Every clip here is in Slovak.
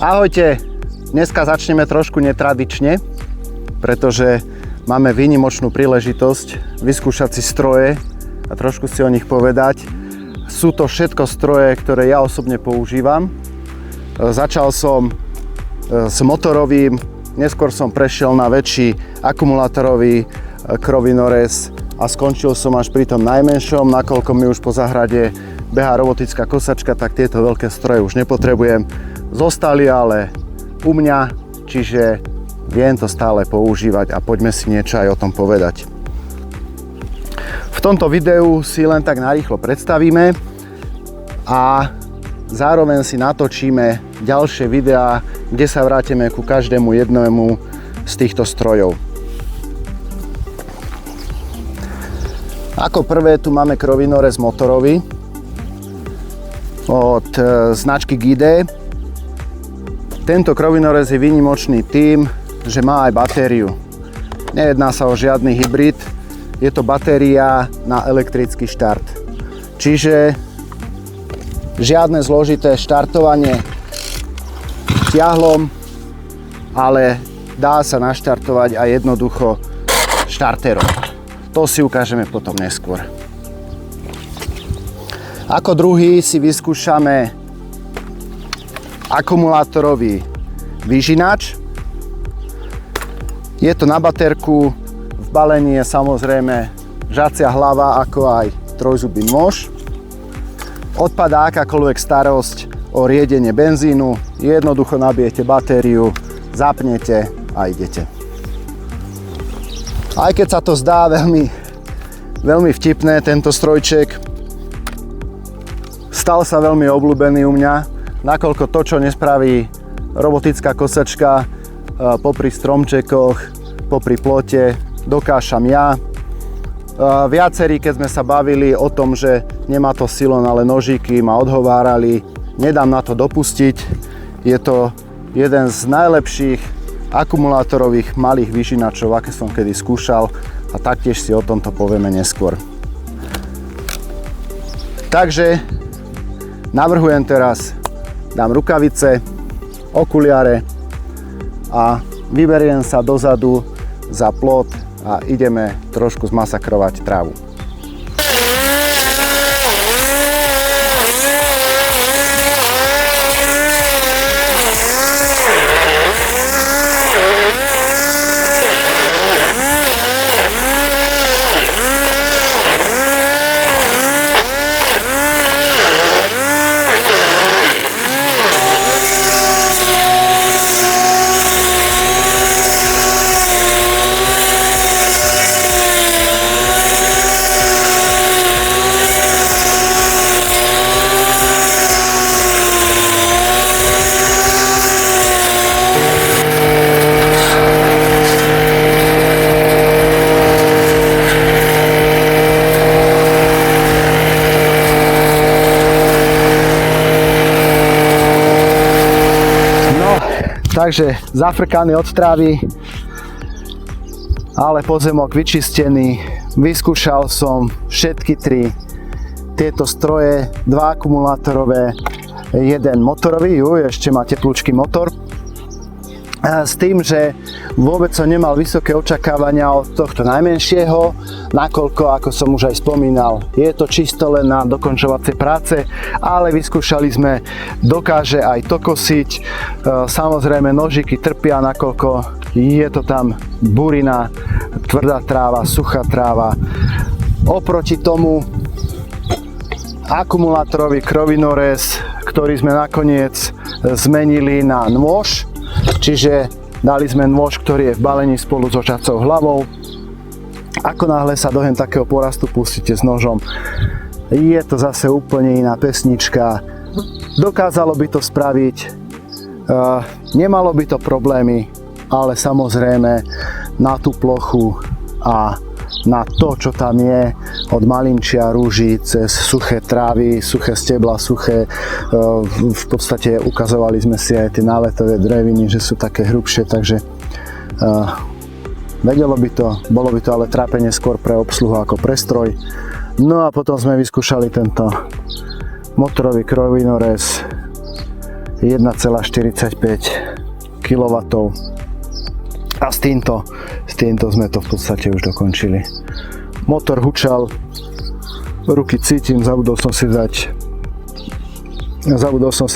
Ahojte, dneska začneme trošku netradične, pretože máme výnimočnú príležitosť vyskúšať si stroje a trošku si o nich povedať. Sú to všetko stroje, ktoré ja osobne používam. Začal som s motorovým, neskôr som prešiel na väčší akumulátorový krovinorez a skončil som až pri tom najmenšom, nakoľko mi už po záhrade behá robotická kosačka, tak tieto veľké stroje už nepotrebujem. Zostali ale u mňa, čiže viem to stále používať a poďme si niečo aj o tom povedať. V tomto videu si len tak narýchlo predstavíme a zároveň si natočíme ďalšie videá, kde sa vrátime ku každému jednému z týchto strojov. Ako prvé tu máme krovinorez motorový od značky Gide. Tento krovinorez je výnimočný tým, že má aj batériu. Nejedná sa o žiadny hybrid, je to batéria na elektrický štart. Čiže žiadne zložité štartovanie ťahlom, ale dá sa naštartovať aj jednoducho štarterom. To si ukážeme potom neskôr. Ako druhý si vyskúšame akumulátorový vyžinač. Je to na baterku, v balení je samozrejme žacia hlava, ako aj trojzubý nôž. Odpadá akákoľvek starosť o riedenie benzínu, jednoducho nabijete batériu, zapnete a idete. Aj keď sa to zdá veľmi vtipné, tento strojček, stal sa veľmi obľúbený u mňa, nakoľko to, čo nespraví robotická kosačka popri stromčekoch, popri plote, dokážem ja. Viacerí, keď sme sa bavili o tom, že nemá to silon, ale nožíky, ma odhovárali, nedám na to dopustiť. Je to jeden z najlepších akumulátorových malých vyžinačov, aké som kedy skúšal, a taktiež si o tomto povieme neskôr. Takže navrhujem teraz, dám rukavice, okuliare a vyberiem sa dozadu za plot a ideme trošku zmasakrovať trávu. Takže zafrkaný od trávy, ale pozemok vyčistený. Vyskúšal som všetky tri tieto stroje, dva akumulátorové, jeden motorový, ešte má teplúčky motor. S tým, že vôbec som nemal vysoké očakávania od tohto najmenšieho, nakoľko, ako som už aj spomínal, je to čisto len na dokončovacie práce, ale vyskúšali sme, dokáže aj to kosiť. Samozrejme nožiky trpia, nakoľko je to tam burina, tvrdá tráva, suchá tráva. Oproti tomu akumulátorový krovinorez, ktorý sme nakoniec zmenili na nôž, čiže dali sme nôž, ktorý je v balení spolu so žacou hlavou. Ako náhle sa dohen takého porastu pustíte s nožom, je to zase úplne iná pesnička. Dokázalo by to spraviť, nemalo by to problémy, ale samozrejme na tú plochu a na to, čo tam je, od malinčia rúží cez suché trávy, suché stebla, suché, v podstate ukazovali sme si aj tie náletové dreviny, že sú také hrubšie, takže vedelo by to, bolo by to ale trápenie skôr pre obsluhu ako pre stroj. No a potom sme vyskúšali tento motorový krovinorez. 1,45 kW. A s týmto sme to v podstate už dokončili. Motor hučal, ruky cítim, zabudol som si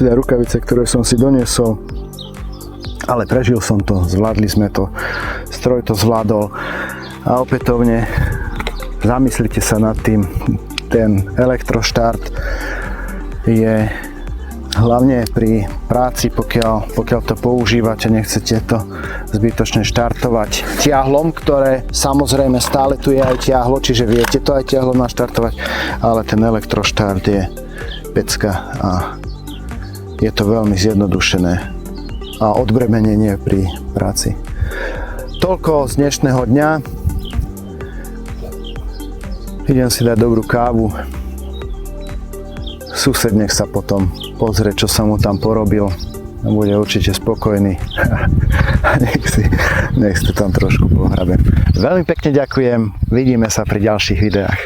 dať rukavice, ktoré som si doniesol, ale prežil som to, zvládli sme to, stroj to zvládol a opätovne zamyslite sa nad tým, ten elektroštart je hlavne pri práci, pokiaľ to používate, nechcete to zbytočne štartovať ťahlom, ktoré samozrejme stále tu je aj ťahlo, čiže viete to aj ťahlom naštartovať, ale ten elektroštart je pecka a je to veľmi zjednodušené a odbremenenie pri práci. Toľko z dnešného dňa. Idem si dať dobrú kávu. Sused nech sa potom pozrie, čo sa mu tam porobil. Bude určite spokojný. nech si to tam trošku pohrabe. Veľmi pekne ďakujem. Vidíme sa pri ďalších videách.